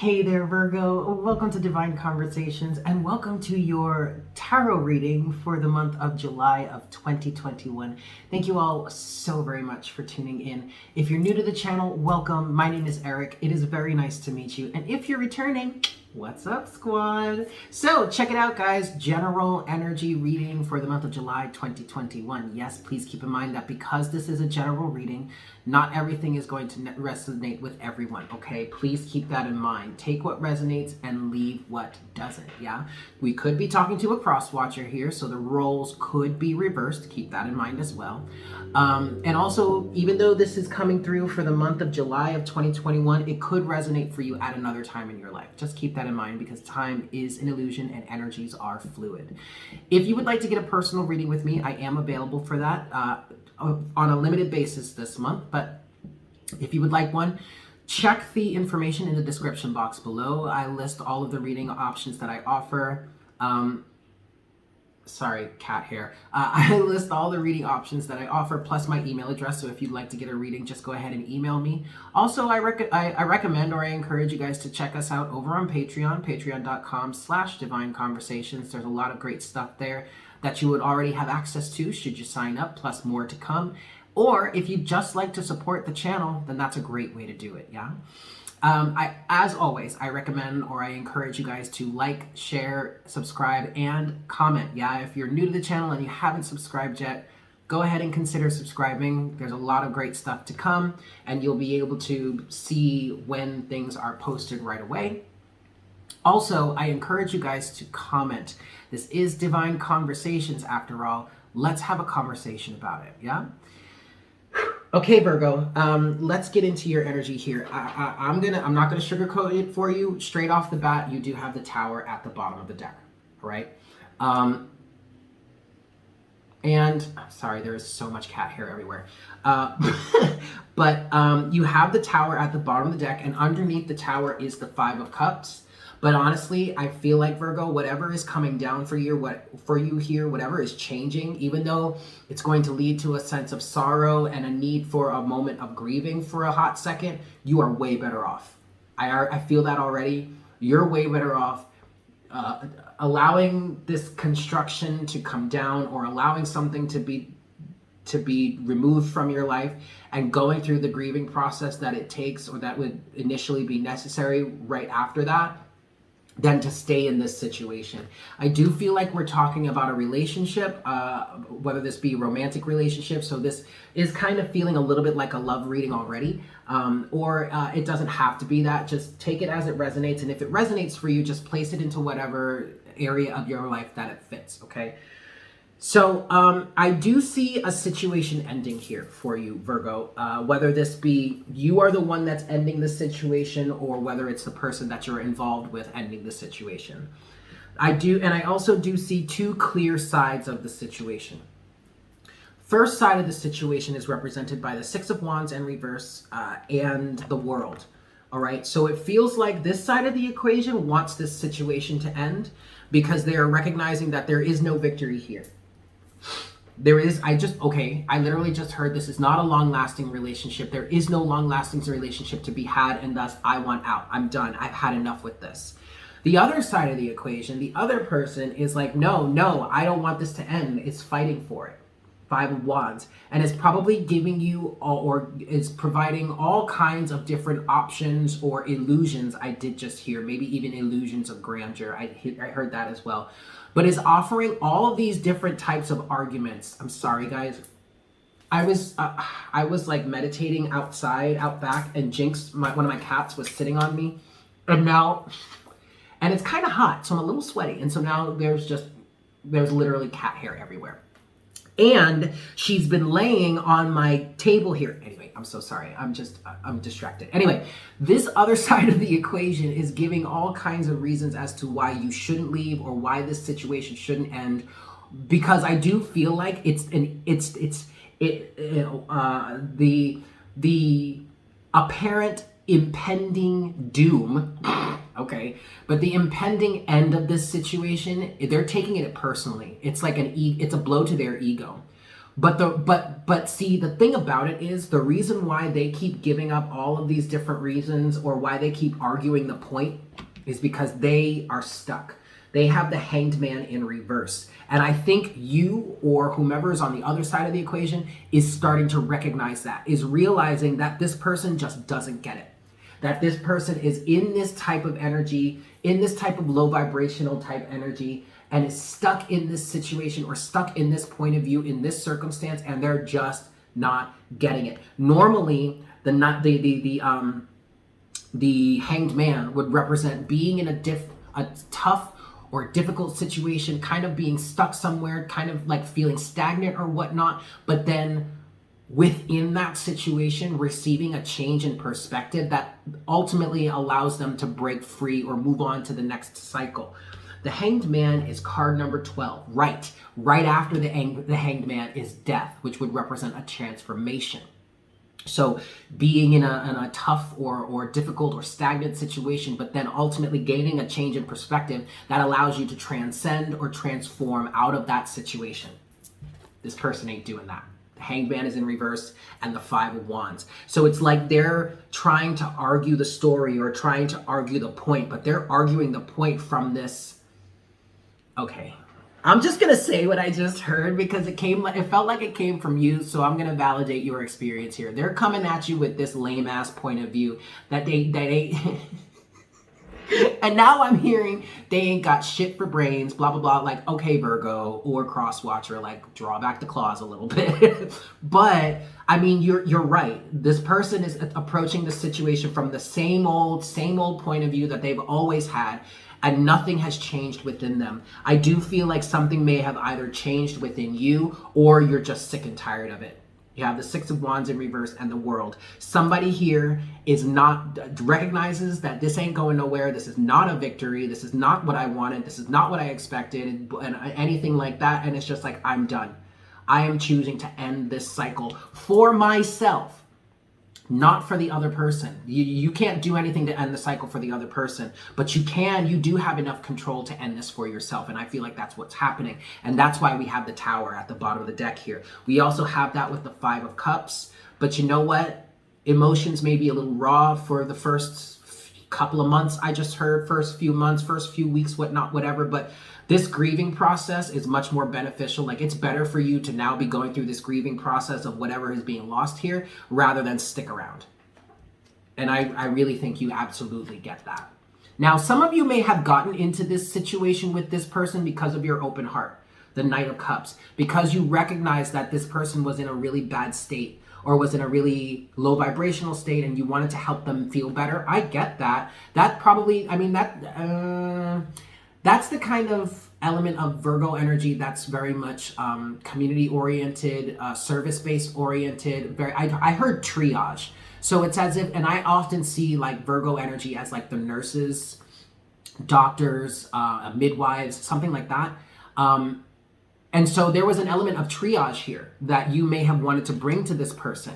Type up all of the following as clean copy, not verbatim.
Hey there, Virgo. Welcome to Divine Conversations and welcome to your tarot reading for the month of July of 2021. Thank you all so very much for tuning in. If you're new to the channel, welcome. My name is Eric. It is very nice to meet you. And if you're returning, what's up, squad? So check it out, guys. General energy reading for the month of July 2021. Yes, please keep in mind that because this is a general reading, not everything is going to resonate with everyone, okay? Please keep that in mind. Take what resonates and leave what doesn't, yeah? We could be talking to a cross-watcher here, so the roles could be reversed. Keep that in mind as well. And also, even though this is coming through for the month of July of 2021, it could resonate for you at another time in your life. Just keep that in mind because time is an illusion and energies are fluid. If you would like to get a personal reading with me, I am available for that on a limited basis this month, but if you would like one, check the information in the description box below. I list all of the reading options that I offer. Sorry, cat hair. I list all the reading options that I offer, plus my email address. So if you'd like to get a reading, just go ahead and email me. Also, I recommend or I encourage you guys to check us out over on Patreon, patreon.com/Divine Conversations. There's a lot of great stuff there that you would already have access to should you sign up, plus more to come. Or if you just like to support the channel, then that's a great way to do it, yeah? As always, I recommend or I encourage you guys to like, share, subscribe, and comment. Yeah, if you're new to the channel and you haven't subscribed yet, go ahead and consider subscribing. There's a lot of great stuff to come, and you'll be able to see when things are posted right away. Also, I encourage you guys to comment. This is Divine Conversations after all. Let's have a conversation about it, yeah? Okay, Virgo, let's get into your energy here. I'm not gonna sugarcoat it for you. Straight off the bat, you do have the Tower at the bottom of the deck, all right? And sorry, there is so much cat hair everywhere. But you have the Tower at the bottom of the deck, and underneath the Tower is the Five of Cups. But honestly, I feel like, Virgo, whatever is coming down for you here, whatever is changing, even though it's going to lead to a sense of sorrow and a need for a moment of grieving for a hot second, you are way better off. I feel that already. You're way better off allowing this construction to come down or allowing something to be removed from your life and going through the grieving process that it takes or that would initially be necessary right after that, than to stay in this situation. I do feel like we're talking about a relationship, whether this be a romantic relationship, so this is kind of feeling a little bit like a love reading already, or it doesn't have to be that. Just take it as it resonates, and if it resonates for you, just place it into whatever area of your life that it fits, okay? So I do see a situation ending here for you, Virgo, whether this be you are the one that's ending the situation or whether it's the person that you're involved with ending the situation. I also do see two clear sides of the situation. First side of the situation is represented by the Six of Wands in reverse and the World. All right, so it feels like this side of the equation wants this situation to end because they are recognizing that there is no victory here. I literally just heard this is not a long-lasting relationship. There is no long-lasting relationship to be had, and thus I want out. I'm done. I've had enough with this. The other side of the equation, the other person is like, no, I don't want this to end. It's fighting for it. Five of Wands. And it's probably giving you or is providing all kinds of different options or illusions. I did just hear, maybe even illusions of grandeur. I heard that as well. But is offering all of these different types of arguments. I'm sorry, guys. I was like meditating outside, out back, and Jinx, one of my cats, was sitting on me. And it's kind of hot, so I'm a little sweaty. And so now there's literally cat hair everywhere. And she's been laying on my table here. Anyway, I'm so sorry. I'm distracted. Anyway, this other side of the equation is giving all kinds of reasons as to why you shouldn't leave or why this situation shouldn't end. Because I do feel like the apparent impending doom, okay, but the impending end of this situation, they're taking it personally. It's like it's a blow to their ego. But see, the thing about it is, the reason why they keep giving up all of these different reasons, or why they keep arguing the point, is because they are stuck. They have the Hanged Man in reverse. And I think you, or whomever is on the other side of the equation, is starting to recognize that, is realizing that this person just doesn't get it. That this person is in this type of energy, in this type of low vibrational type energy, and is stuck in this situation, or stuck in this point of view, in this circumstance, and they're just not getting it. Normally, the Hanged Man would represent being in a tough or difficult situation, kind of being stuck somewhere, kind of like feeling stagnant or whatnot, but then within that situation, receiving a change in perspective that ultimately allows them to break free or move on to the next cycle. The Hanged Man is card number 12. Right after the Hanged Man is Death, which would represent a transformation. So being in a tough or difficult or stagnant situation, but then ultimately gaining a change in perspective that allows you to transcend or transform out of that situation. This person ain't doing that. The Hanged Man is in reverse, and the Five of Wands. So it's like they're trying to argue the story or trying to argue the point, but they're arguing the point from this. Okay, I'm just gonna say what I just heard because it felt like it came from you, so I'm gonna validate your experience here. They're coming at you with this lame ass point of view that they and now I'm hearing they ain't got shit for brains, blah blah blah. Like, okay, Virgo or Crosswatcher, like draw back the claws a little bit. But I mean, you're right. This person is approaching the situation from the same old point of view that they've always had. And nothing has changed within them. I do feel like something may have either changed within you, or you're just sick and tired of it. You have the Six of Wands in reverse and the World. Somebody here recognizes that this ain't going nowhere. This is not a victory. This is not what I wanted. This is not what I expected, and anything like that. And it's just like, I'm done. I am choosing to end this cycle for myself. Not for the other person. You can't do anything to end the cycle for the other person, but you do have enough control to end this for yourself. And I feel like that's what's happening. And that's why we have the Tower at the bottom of the deck here. We also have that with the Five of Cups, but you know what? Emotions may be a little raw for the first couple of months. I just heard first few months, first few weeks, whatnot, whatever. But this grieving process is much more beneficial. Like, it's better for you to now be going through this grieving process of whatever is being lost here rather than stick around. And I really think you absolutely get that. Now, some of you may have gotten into this situation with this person because of your open heart, the Knight of Cups, because you recognize that this person was in a really bad state or was in a really low vibrational state and you wanted to help them feel better. I get that. That probably, I mean, that's the kind of element of Virgo energy that's very much community-oriented, service-based oriented. I heard triage. So it's as if, and I often see like Virgo energy as like the nurses, doctors, midwives, something like that. And so there was an element of triage here that you may have wanted to bring to this person.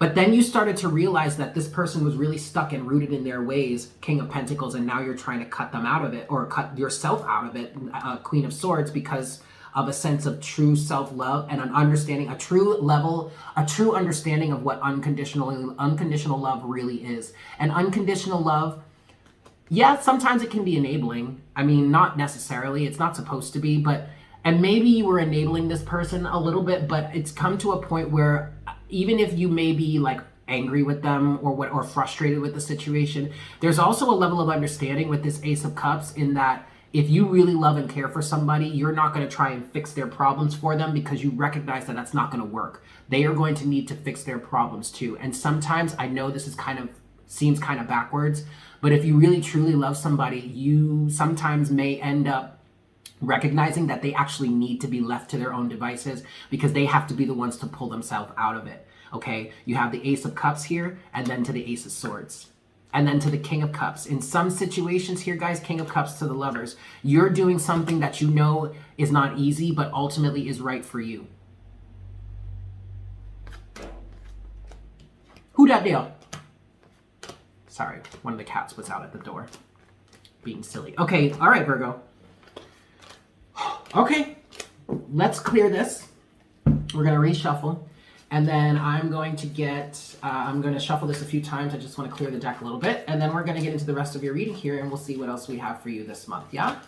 But then you started to realize that this person was really stuck and rooted in their ways, King of Pentacles, and now you're trying to cut them out of it, or cut yourself out of it, Queen of Swords, because of a sense of true self-love and an understanding, a true understanding of what unconditional love really is. And unconditional love, yeah, sometimes it can be enabling. I mean, not necessarily, it's not supposed to be, and maybe you were enabling this person a little bit, but it's come to a point where even if you may be like angry with them or frustrated with the situation, there's also a level of understanding with this Ace of Cups in that if you really love and care for somebody, you're not going to try and fix their problems for them because you recognize that that's not going to work. They are going to need to fix their problems too. And sometimes, I know this is seems kind of backwards, but if you really truly love somebody, you sometimes may end up recognizing that they actually need to be left to their own devices because they have to be the ones to pull themselves out of it. Okay, you have the Ace of Cups here, and then to the Ace of Swords, and then to the King of Cups. In some situations here, guys, King of Cups to the Lovers. You're doing something that you know is not easy, but ultimately is right for you. Who dat deal? Sorry, one of the cats was out at the door being silly. Okay, all right, Virgo. Okay, let's clear this. We're going to reshuffle. And then I'm going to shuffle this a few times. I just want to clear the deck a little bit. And then we're going to get into the rest of your reading here, and we'll see what else we have for you this month, yeah?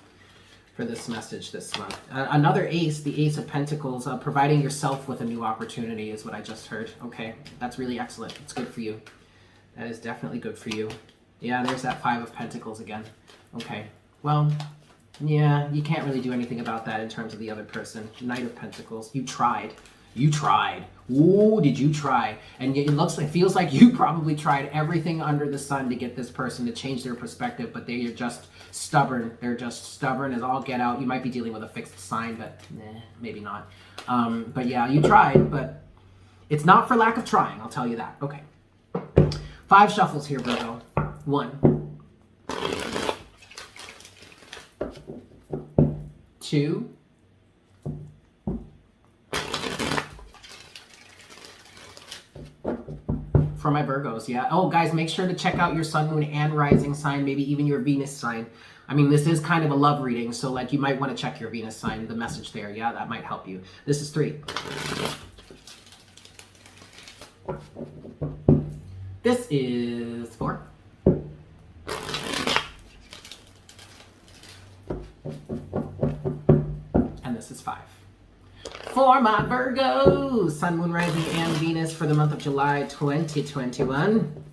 For this message this month. Another ace, the Ace of Pentacles, providing yourself with a new opportunity is what I just heard. Okay, that's really excellent. It's good for you. That is definitely good for you. Yeah, there's that Five of Pentacles again. Okay, well, yeah, you can't really do anything about that in terms of the other person. Knight of Pentacles, you tried. You tried. Ooh, did you try? And it feels like you probably tried everything under the sun to get this person to change their perspective, but they're just stubborn. They're just stubborn as all get out. You might be dealing with a fixed sign, but maybe not. But yeah, you tried, but it's not for lack of trying, I'll tell you that. Okay. 5 shuffles here, Virgo. 1, 2, for my Virgos, yeah. Oh, guys, make sure to check out your sun, moon, and rising sign, maybe even your Venus sign. I mean, this is kind of a love reading, so like you might want to check your Venus sign, the message there. Yeah, that might help you. This is 3. This is 4. And this is 5. For my Virgos, Sun, Moon, Rising, and Venus for the month of July 2021.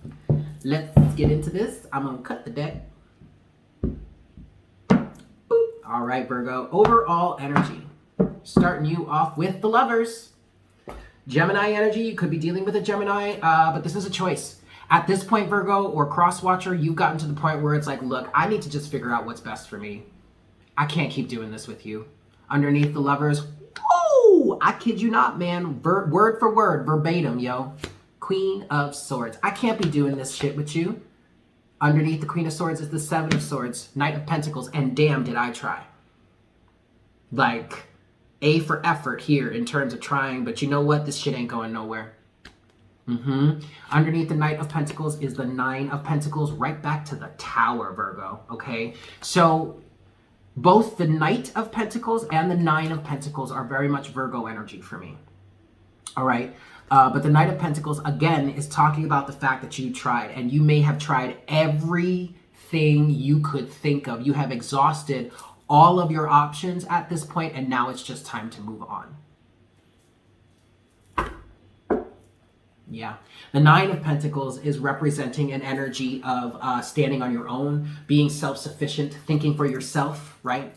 Let's get into this. I'm going to cut the deck. Boop. All right, Virgo. Overall energy. Starting you off with the Lovers. Gemini energy. You could be dealing with a Gemini, but this is a choice. At this point, Virgo or cross-watcher, you've gotten to the point where it's like, look, I need to just figure out what's best for me. I can't keep doing this with you. Underneath the Lovers, oh, I kid you not, man. Word for word, verbatim, yo. Queen of Swords. I can't be doing this shit with you. Underneath the Queen of Swords is the 7 of Swords, Knight of Pentacles, and damn, did I try. Like, A for effort here in terms of trying, but you know what? This shit ain't going nowhere. Underneath the Knight of Pentacles is the 9 of Pentacles, right back to the Tower, Virgo, okay? So both the Knight of Pentacles and the 9 of Pentacles are very much Virgo energy for me, all right? But the Knight of Pentacles, again, is talking about the fact that you tried, and you may have tried everything you could think of. You have exhausted all of your options at this point, and now it's just time to move on. Yeah. The 9 of Pentacles is representing an energy of standing on your own, being self-sufficient, thinking for yourself, right?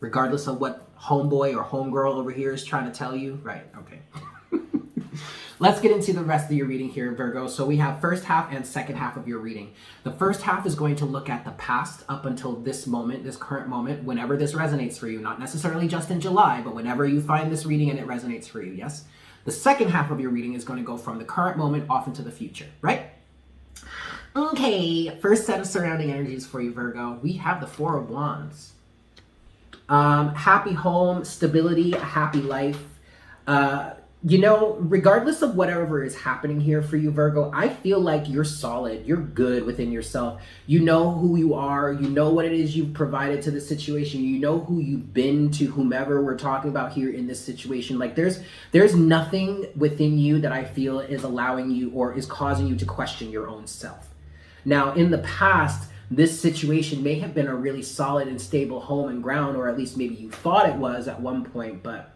Regardless of what homeboy or homegirl over here is trying to tell you, right? Okay. Let's get into the rest of your reading here, Virgo. So we have first half and second half of your reading. The first half is going to look at the past up until this moment, this current moment, whenever this resonates for you. Not necessarily just in July, but whenever you find this reading and it resonates for you, yes? The second half of your reading is going to go from the current moment off into the future, right? Okay, first set of surrounding energies for you, Virgo. We have the 4 of Wands. Happy home, stability, a happy life. You know, regardless of whatever is happening here for you, Virgo, I feel like you're solid. You're good within yourself. You know who you are. You know what it is you've provided to the situation. You know who you've been to whomever we're talking about here in this situation. Like there's nothing within you that I feel is allowing you or is causing you to question your own self. Now, in the past, this situation may have been a really solid and stable home and ground, or at least maybe you thought it was at one point, but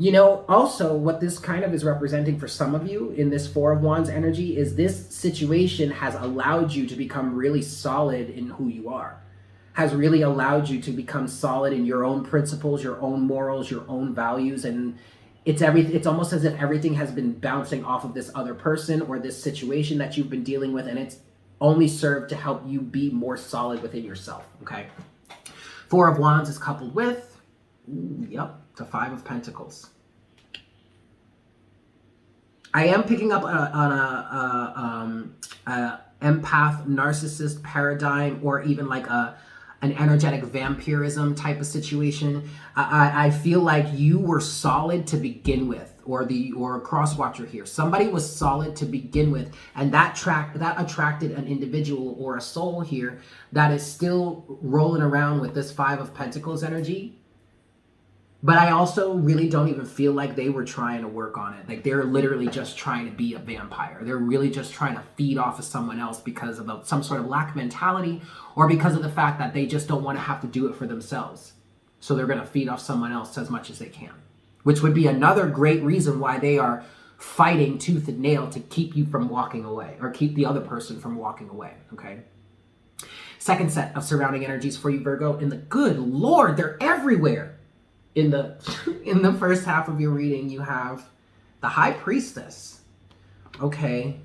you know, also what this kind of is representing for some of you in this 4 of Wands energy is this situation has allowed you to become really solid in who you are, has really allowed you to become solid in your own principles, your own morals, your own values. And it's almost as if everything has been bouncing off of this other person or this situation that you've been dealing with, and it's only served to help you be more solid within yourself, okay? 4 of Wands is coupled with, the 5 of Pentacles. I am picking up on a empath, narcissist paradigm, or even like an energetic vampirism type of situation. I feel like you were solid to begin with, or a cross-watcher here. Somebody was solid to begin with, and that attracted an individual or a soul here that is still rolling around with this 5 of Pentacles energy. But I also really don't even feel like they were trying to work on it. Like they're literally just trying to be a vampire. They're really just trying to feed off of someone else because of some sort of lack mentality, or because of the fact that they just don't want to have to do it for themselves. So they're going to feed off someone else as much as they can, which would be another great reason why they are fighting tooth and nail to keep you from walking away, or keep the other person from walking away, okay? Second set of surrounding energies for you, Virgo, and the good Lord, they're everywhere. In the first half of your reading, you have the High Priestess. Okay.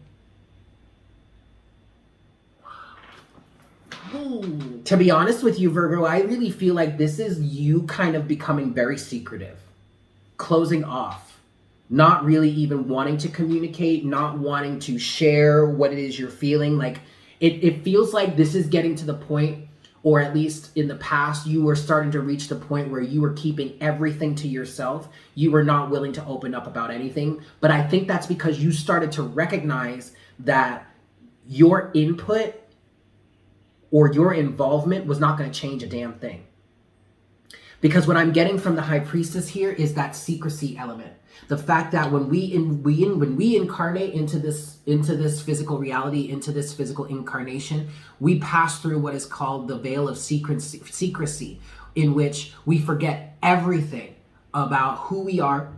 To be honest with you, Virgo, I really feel like this is you kind of becoming very secretive, closing off, not really even wanting to communicate, not wanting to share what it is you're feeling. Like it feels like this is getting to the point, or at least in the past, you were starting to reach the point where you were keeping everything to yourself. You were not willing to open up about anything. But I think that's because you started to recognize that your input or your involvement was not going to change a damn thing. Because what I'm getting from the High Priestess here is that secrecy element. The fact that when we incarnate into this physical reality, into this physical incarnation, we pass through what is called the veil of secrecy, in which we forget everything about who we are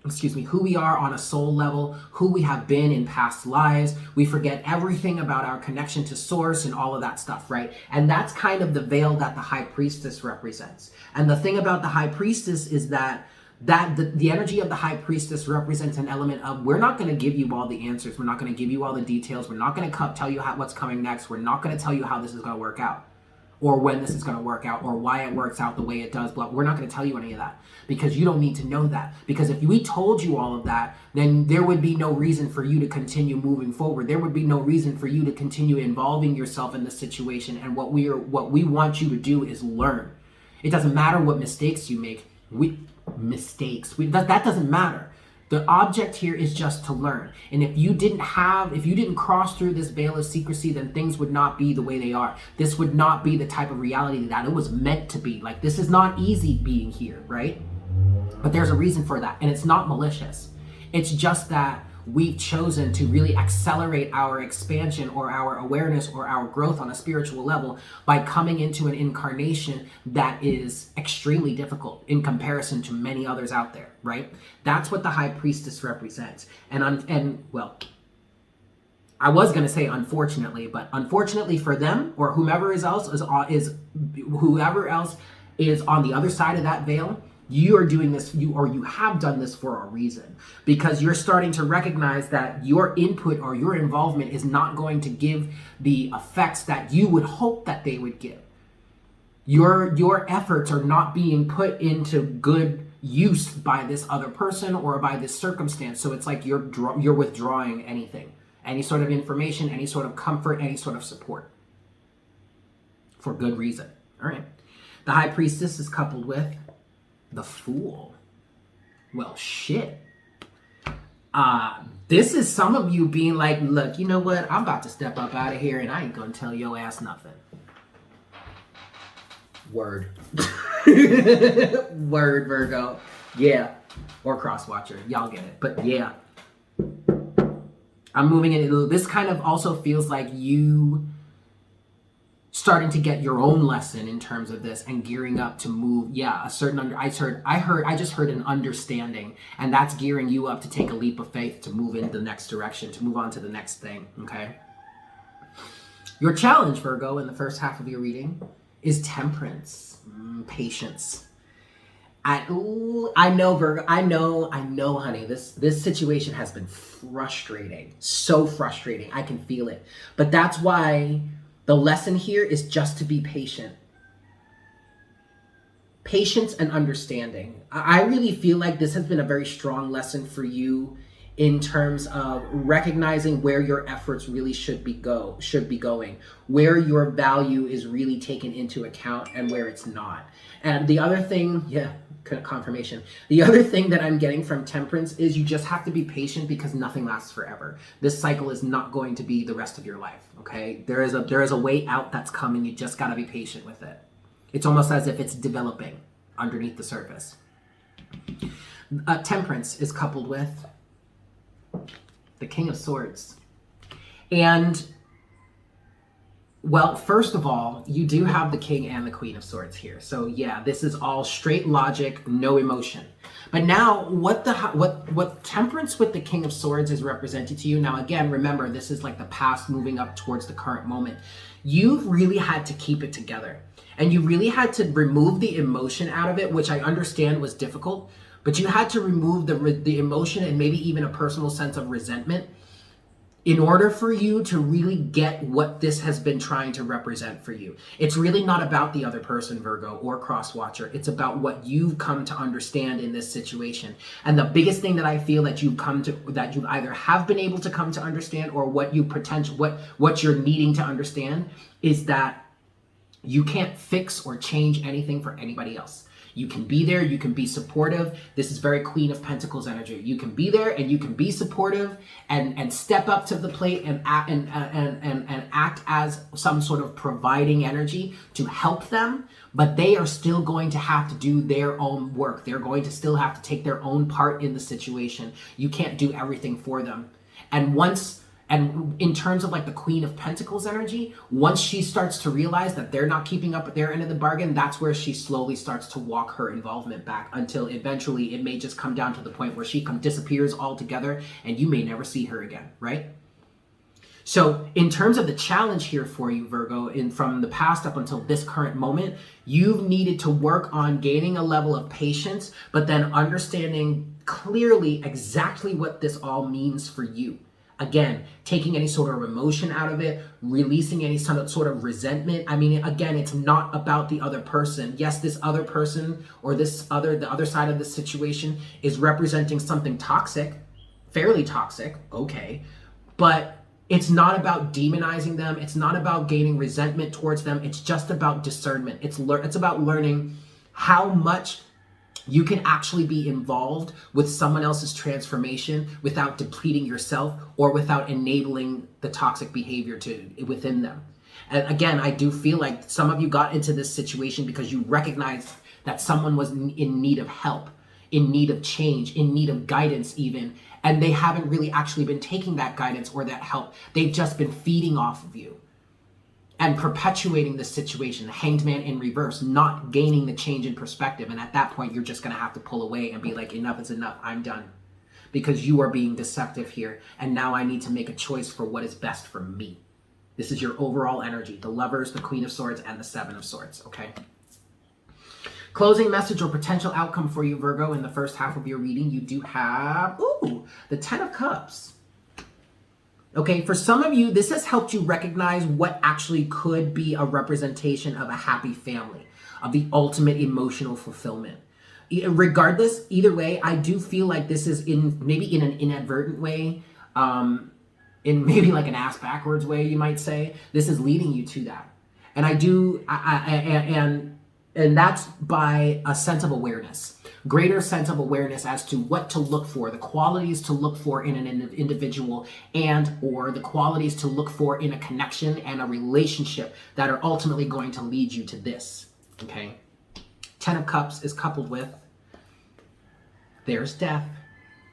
on a soul level, who we have been in past lives. We forget everything about our connection to source and all of that stuff, right? And that's kind of the veil that the High Priestess represents. And the thing about the High Priestess is that the energy of the High Priestess represents an element of, we're not going to give you all the answers. We're not going to give you all the details. We're not going to tell you what's coming next. We're not going to tell you how this is going to work out, or when this is going to work out, or why it works out the way it does. But we're not going to tell you any of that, because you don't need to know that. Because if we told you all of that, then there would be no reason for you to continue moving forward. There would be no reason for you to continue involving yourself in the situation. And what we want you to do is learn. It doesn't matter what mistakes you make. That doesn't matter. The object here is just to learn. And if you didn't cross through this veil of secrecy, then things would not be the way they are. This would not be the type of reality that it was meant to be. Like, this is not easy being here, right? But there's a reason for that. And it's not malicious. It's just that we've chosen to really accelerate our expansion, or our awareness, or our growth on a spiritual level by coming into an incarnation that is extremely difficult in comparison to many others out there, right? That's what the High Priestess represents. And well, I was going to say unfortunately, but unfortunately for them, or whoever else is on the other side of that veil, you are doing this, you have done this for a reason, because you're starting to recognize that your input or your involvement is not going to give the effects that you would hope that they would give. Your efforts are not being put into good use by this other person or by this circumstance. So it's like you're withdrawing anything, any sort of information, any sort of comfort, any sort of support, for good reason. All right. The High Priestess is coupled with the Fool. Well, shit. This is some of you being like, look, you know what? I'm about to step up out of here and I ain't gonna tell your ass nothing. Word. Word, Virgo. Yeah. Or Crosswatcher. Y'all get it. But yeah. I'm moving in. This kind of also feels like you starting to get your own lesson in terms of this and gearing up to move. Yeah, I just heard an understanding, and that's gearing you up to take a leap of faith to move in the next direction, to move on to the next thing, okay? Your challenge, Virgo, in the first half of your reading is temperance, patience. I know, Virgo, I know, honey, this situation has been frustrating, so frustrating. I can feel it. But that's why the lesson here is just to be patient. Patience and understanding. I really feel like this has been a very strong lesson for you in terms of recognizing where your efforts really should be going, where your value is really taken into account and where it's not. And the other thing, confirmation. The other thing that I'm getting from temperance is you just have to be patient, because nothing lasts forever. This cycle is not going to be the rest of your life, okay? There is a way out that's coming. You just got to be patient with it. It's almost as if it's developing underneath the surface. Temperance is coupled with the King of Swords. And, well, first of all, you do have the King and the Queen of Swords here. So yeah, this is all straight logic, no emotion. But now, what Temperance with the King of Swords is representing to you, now again, remember, this is like the past moving up towards the current moment. You've really had to keep it together. And you really had to remove the emotion out of it, which I understand was difficult. But you had to remove the emotion and maybe even a personal sense of resentment in order for you to really get what this has been trying to represent for you. It's really not about the other person, Virgo, or cross-watcher. It's about what you've come to understand in this situation. And the biggest thing that I feel that you either have been able to come to understand, or what you're needing to understand, is that you can't fix or change anything for anybody else. You can be there, you can be supportive. This is very Queen of Pentacles energy. You can be there and you can be supportive and step up to the plate and act as some sort of providing energy to help them, but they are still going to have to do their own work. They're going to still have to take their own part in the situation. You can't do everything for them. And in terms of like the Queen of Pentacles energy, once she starts to realize that they're not keeping up with their end of the bargain, that's where she slowly starts to walk her involvement back, until eventually it may just come down to the point where she disappears altogether and you may never see her again, right? So in terms of the challenge here for you, Virgo, from the past up until this current moment, you've needed to work on gaining a level of patience, but then understanding clearly exactly what this all means for you. Again, taking any sort of emotion out of it, releasing any sort of resentment. I mean, again, it's not about the other person. Yes, this other person or the other side of the situation is representing something toxic, fairly toxic, okay. But it's not about demonizing them. It's not about gaining resentment towards them. It's just about discernment. It's about learning how much you can actually be involved with someone else's transformation without depleting yourself or without enabling the toxic behavior within them. And again, I do feel like some of you got into this situation because you recognized that someone was in need of help, in need of change, in need of guidance even, and they haven't really actually been taking that guidance or that help. They've just been feeding off of you and perpetuating the situation, the Hanged Man in reverse, not gaining the change in perspective. And at that point, you're just gonna have to pull away and be like, enough is enough, I'm done. Because you are being deceptive here, and now I need to make a choice for what is best for me. This is your overall energy, the Lovers, the Queen of Swords, and the Seven of Swords, okay? Closing message or potential outcome for you, Virgo, in the first half of your reading, you do have, the Ten of Cups. Okay, for some of you, this has helped you recognize what actually could be a representation of a happy family, of the ultimate emotional fulfillment. Regardless, either way, I do feel like this is maybe in an inadvertent way, in maybe like an ass backwards way, you might say, this is leading you to that. And and that's by a sense of awareness. Greater sense of awareness as to what to look for, the qualities to look for in an individual, and or the qualities to look for in a connection and a relationship that are ultimately going to lead you to this, okay? Ten of Cups is coupled with, there's death,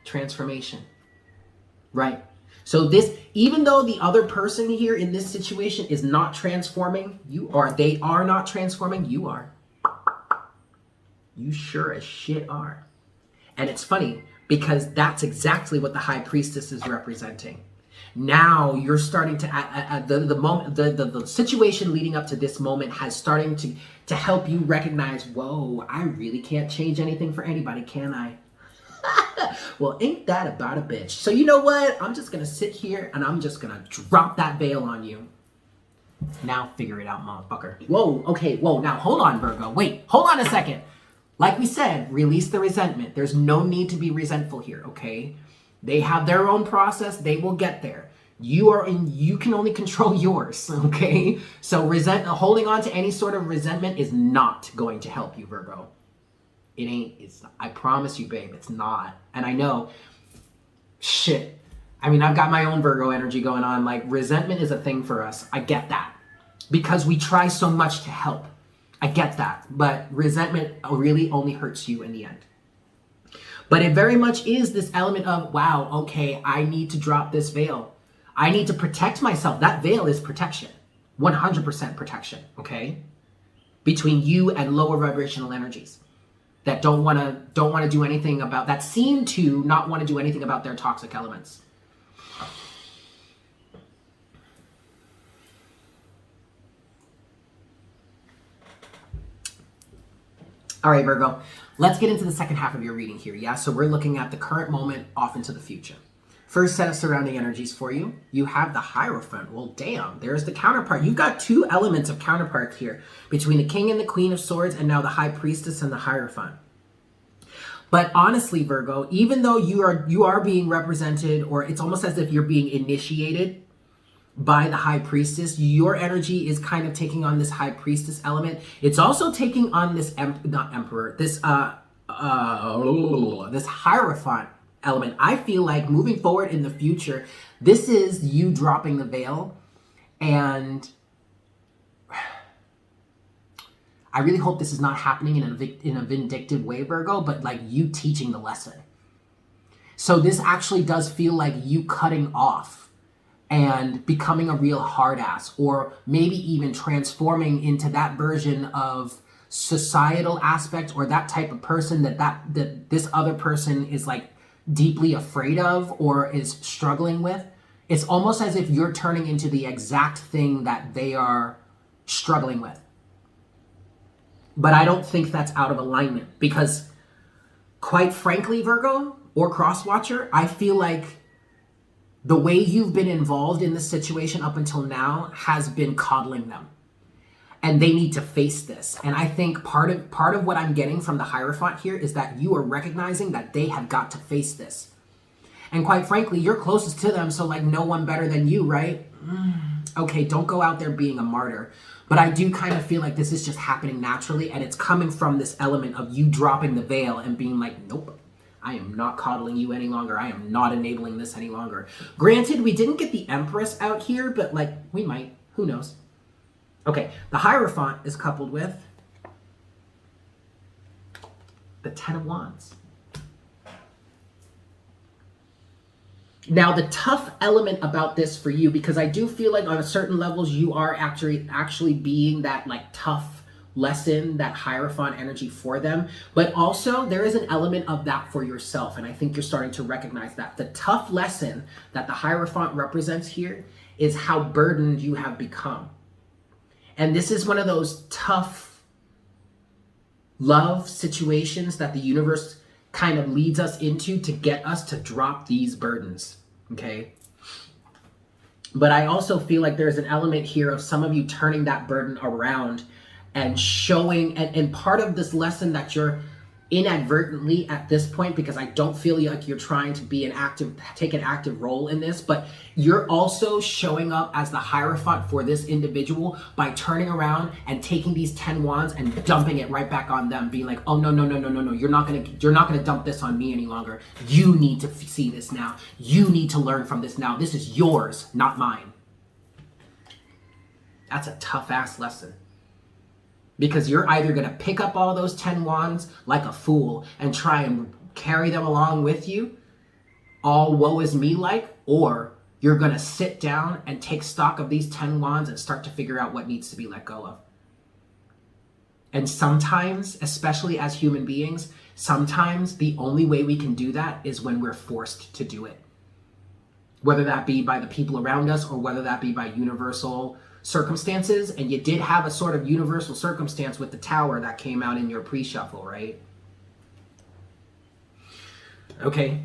transformation, right? So this, even though the other person here in this situation is not transforming, they are not transforming, you are. You sure as shit are. And it's funny because that's exactly what the High Priestess is representing. Now you're starting to, the situation leading up to this moment has starting to help you recognize, whoa, I really can't change anything for anybody, can I? Well, ain't that about a bitch? So you know what? I'm just going to sit here and I'm just going to drop that veil on you. Now figure it out, motherfucker. Whoa, okay, whoa, now hold on, Virgo. Wait, hold on a second. Like we said, release the resentment. There's no need to be resentful here, okay? They have their own process. They will get there. You can only control yours, okay? So holding on to any sort of resentment is not going to help you, Virgo. I promise you, babe, it's not. And I know, shit. I mean, I've got my own Virgo energy going on. Like, resentment is a thing for us. I get that. Because we try so much to help. I get that, but resentment really only hurts you in the end. But it very much is this element of, wow, okay, I need to drop this veil. I need to protect myself. That veil is protection. 100% protection, okay? Between you and lower vibrational energies that don't want to do anything about, that seem to not want to do anything about their toxic elements. All right, Virgo, let's get into the second half of your reading here, yeah? So we're looking at the current moment off into the future. First set of surrounding energies for you. You have the Hierophant. Well, damn, there's the counterpart. You've got two elements of counterparts here between the King and the Queen of Swords, and now the High Priestess and the Hierophant. But honestly, Virgo, even though you are being represented, or it's almost as if you're being initiated by the High Priestess, your energy is kind of taking on this High Priestess element. It's also taking on this this Hierophant element. I feel like moving forward in the future, this is you dropping the veil, and I really hope this is not happening in a vindictive way, Virgo, but like you teaching the lesson. So this actually does feel like you cutting off and becoming a real hard ass, or maybe even transforming into that version of societal aspect, or that type of person that this other person is like deeply afraid of or is struggling with. It's almost as if you're turning into the exact thing that they are struggling with. But I don't think that's out of alignment, because quite frankly, Virgo or Crosswatcher, I feel like the way you've been involved in this situation up until now has been coddling them. And they need to face this. And I think part of what I'm getting from the Hierophant here is that you are recognizing that they have got to face this. And quite frankly, you're closest to them, so like no one better than you, right? Okay, don't go out there being a martyr. But I do kind of feel like this is just happening naturally, and it's coming from this element of you dropping the veil and being like, nope, I am not coddling you any longer. I am not enabling this any longer. Granted, we didn't get the Empress out here, but like, we might. Who knows? Okay, the Hierophant is coupled with the Ten of Wands. Now, the tough element about this for you, because I do feel like on certain levels you are actually being that like tough lesson, that Hierophant energy for them, but also there is an element of that for yourself, and I think you're starting to recognize that. The tough lesson that the Hierophant represents here is how burdened you have become. And this is one of those tough love situations that the universe kind of leads us into to get us to drop these burdens, okay? But I also feel like there's an element here of some of you turning that burden around and showing, and part of this lesson that you're inadvertently at this point, because I don't feel like you're trying to be take an active role in this, but you're also showing up as the Hierophant for this individual by turning around and taking these 10 wands and dumping it right back on them, being like, oh no, you're not gonna dump this on me any longer. You need to see this now. You need to learn from this now. This is yours, not mine. That's a tough ass lesson. Because you're either going to pick up all those 10 wands like a fool and try and carry them along with you, all woe is me like, or you're going to sit down and take stock of these 10 wands and start to figure out what needs to be let go of. And sometimes, especially as human beings, sometimes the only way we can do that is when we're forced to do it. Whether that be by the people around us or whether that be by universal circumstances, and you did have a sort of universal circumstance with the Tower that came out in your pre-shuffle, right? Okay,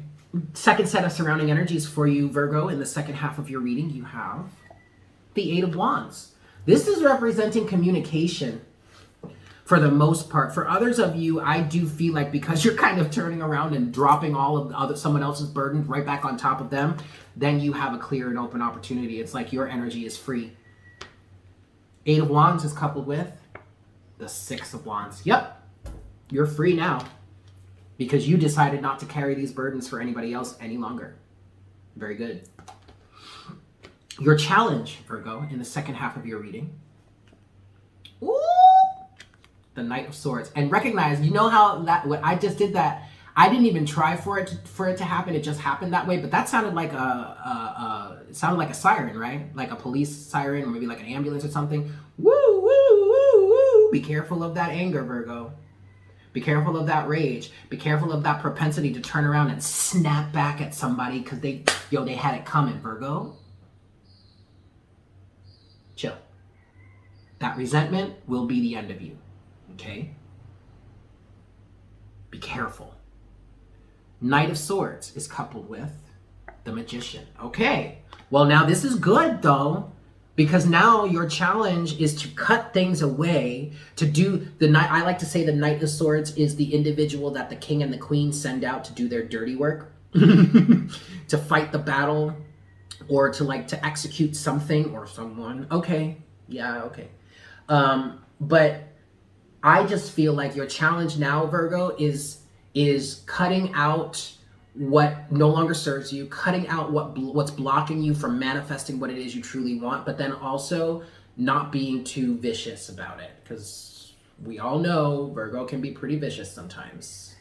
second set of surrounding energies for you, Virgo. In the second half of your reading, you have the Eight of Wands. This is representing communication for the most part. For others of you, I do feel like because you're kind of turning around and dropping all of someone else's burden right back on top of them, then you have a clear and open opportunity. It's like your energy is free. Eight of Wands is coupled with the Six of Wands. Yep, you're free now because you decided not to carry these burdens for anybody else any longer. Very good. Your challenge, Virgo, in the second half of your reading. Ooh, the Knight of Swords. And recognize, you know how when I just did that, I didn't even try for it to happen. It just happened that way. But that sounded like it sounded like a siren, right? Like a police siren, or maybe like an ambulance or something. Woo, woo, woo, woo. Be careful of that anger, Virgo. Be careful of that rage. Be careful of that propensity to turn around and snap back at somebody because they had it coming, Virgo. Chill. That resentment will be the end of you, okay? Be careful. Knight of Swords is coupled with the Magician. Okay, well now this is good though, because now your challenge is to cut things away, to do the Knight. I like to say the Knight of Swords is the individual that the King and the Queen send out to do their dirty work, to fight the battle, or to execute something or someone. Okay, yeah, okay. But I just feel like your challenge now, Virgo, is cutting out what no longer serves you, cutting out what's blocking you from manifesting what it is you truly want, but then also not being too vicious about it, because we all know Virgo can be pretty vicious sometimes.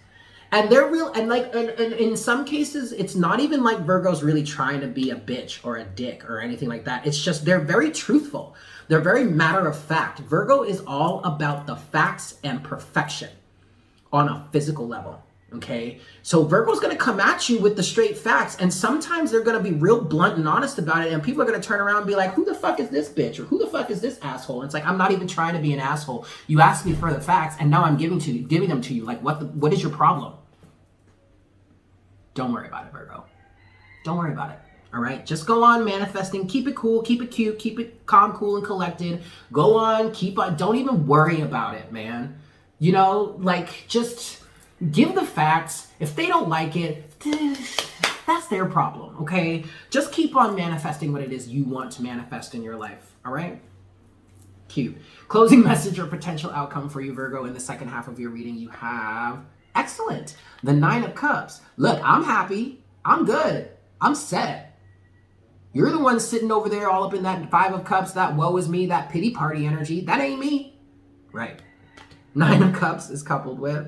And they're real, and in some cases, it's not even like Virgo's really trying to be a bitch or a dick or anything like that. It's just they're very truthful. They're very matter of fact. Virgo is all about the facts and perfection on a physical level, okay? So Virgo's gonna come at you with the straight facts, and sometimes they're gonna be real blunt and honest about it, and people are gonna turn around and be like, who the fuck is this bitch? Or who the fuck is this asshole? And it's like, I'm not even trying to be an asshole. You asked me for the facts, and now I'm giving them to you. Like, what is your problem? Don't worry about it, Virgo. Don't worry about it. All right, just go on manifesting. Keep it cool, keep it cute, keep it calm, cool, and collected. Go on, keep on. Don't even worry about it, man. You know, like, just give the facts. If they don't like it, that's their problem, okay? Just keep on manifesting what it is you want to manifest in your life, all right? Cute. Closing message or potential outcome for you, Virgo, in the second half of your reading. You have, excellent, the Nine of Cups. Look, I'm happy. I'm good. I'm set. You're the one sitting over there all up in that Five of Cups, that woe is me, that pity party energy. That ain't me. Right. Nine of Cups is coupled with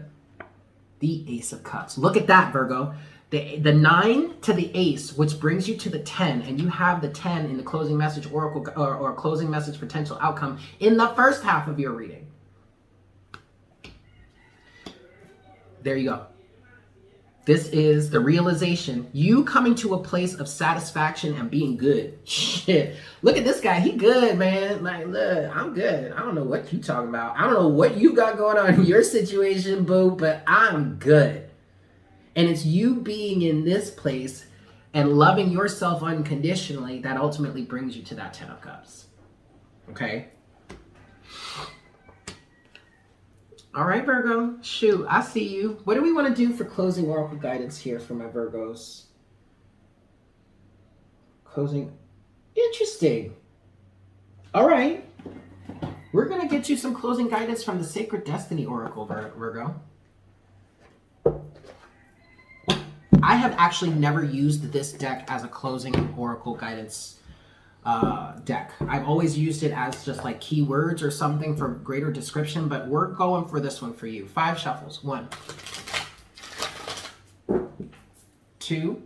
the Ace of Cups. Look at that, Virgo. The 9 to the Ace, which brings you to the 10, and you have the 10 in the closing message oracle or closing message potential outcome in the first half of your reading. There you go. This is the realization. You coming to a place of satisfaction and being good. Shit. Look at this guy. He good, man. Like, look, I'm good. I don't know what you talking about. I don't know what you got going on in your situation, boo, but I'm good. And it's you being in this place and loving yourself unconditionally that ultimately brings you to that 10 of Cups. Okay? All right, Virgo. Shoot, I see you. What do we want to do for closing oracle guidance here for my Virgos? Closing. Interesting. All right. We're going to get you some closing guidance from the Sacred Destiny Oracle, Virgo. I have actually never used this deck as a closing oracle guidance deck. I've always used it as just like keywords or something for greater description, but we're going for this one for you. 5 shuffles. 1, 2,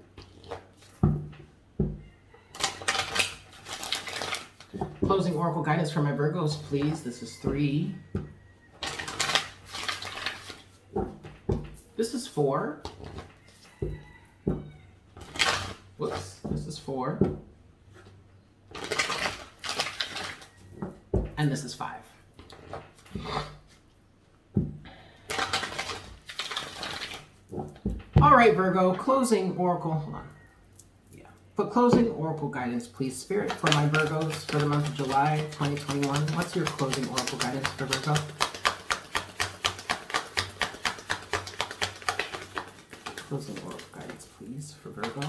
closing oracle guidance for my Virgos, please. This is 3. This is 4. Whoops. This is 4. And this is 5. All right, Virgo, closing oracle. Hold on. Yeah. But closing oracle guidance, please. Spirit, for my Virgos for the month of July 2021. What's your closing oracle guidance for Virgo? Closing oracle guidance, please, for Virgo.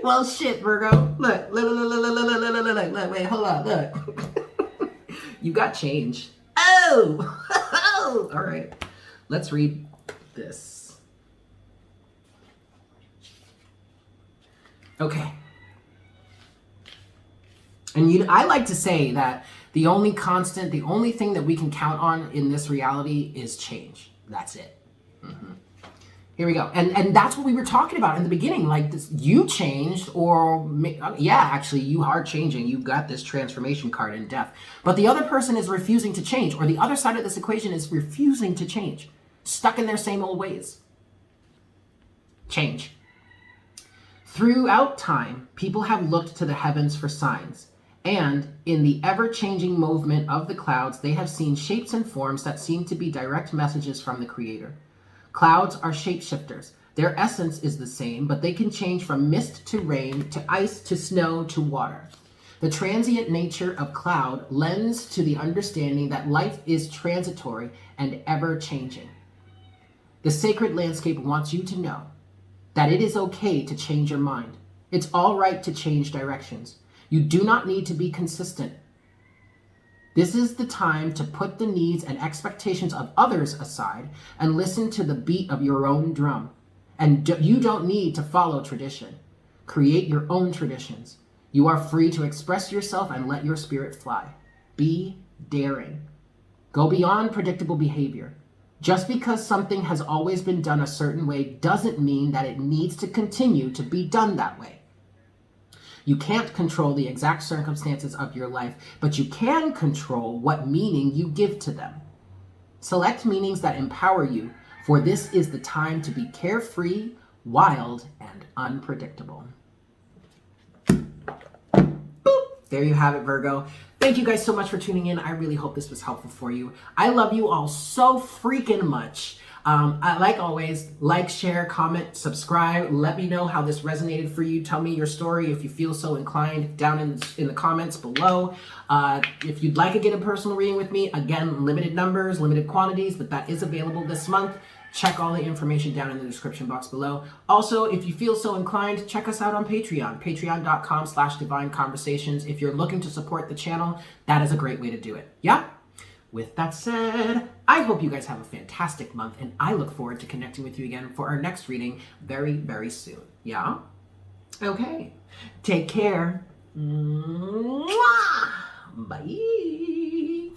Well, shit, Virgo. Look, wait, hold on, look. You got change. Oh! All right. Let's read this. Okay. And I like to say that The only constant, the only thing that we can count on in this reality is change. That's it. Here we go. And that's what we were talking about in the beginning. Like, this, you changed, or yeah, actually, you are changing. You got this transformation card in death. But the other person is refusing to change, or the other side of this equation is refusing to change, stuck in their same old ways. Change. Throughout time, people have looked to the heavens for signs. And in the ever-changing movement of the clouds, they have seen shapes and forms that seem to be direct messages from the Creator. Clouds are shapeshifters. Their essence is the same, but they can change from mist to rain, to ice, to snow, to water. The transient nature of cloud lends to the understanding that life is transitory and ever-changing. The sacred landscape wants you to know that it is okay to change your mind. It's all right to change directions. You do not need to be consistent. This is the time to put the needs and expectations of others aside and listen to the beat of your own drum. And you don't need to follow tradition. Create your own traditions. You are free to express yourself and let your spirit fly. Be daring. Go beyond predictable behavior. Just because something has always been done a certain way doesn't mean that it needs to continue to be done that way. You can't control the exact circumstances of your life, but you can control what meaning you give to them. Select meanings that empower you, for this is the time to be carefree, wild, and unpredictable. Boop! There you have it, Virgo. Thank you guys so much for tuning in. I really hope this was helpful for you. I love you all so freaking much. Like always, like, share, comment, subscribe. Let me know how this resonated for you. Tell me your story if you feel so inclined down in the comments below. If you'd like to get a personal reading with me, again, limited numbers, limited quantities, but that is available this month. Check all the information down in the description box below. Also, if you feel so inclined, check us out on Patreon, patreon.com/Divine Conversations. If you're looking to support the channel, that is a great way to do it. Yeah? With that said, I hope you guys have a fantastic month, and I look forward to connecting with you again for our next reading very, very soon. Yeah? Okay. Take care. Mwah! Bye.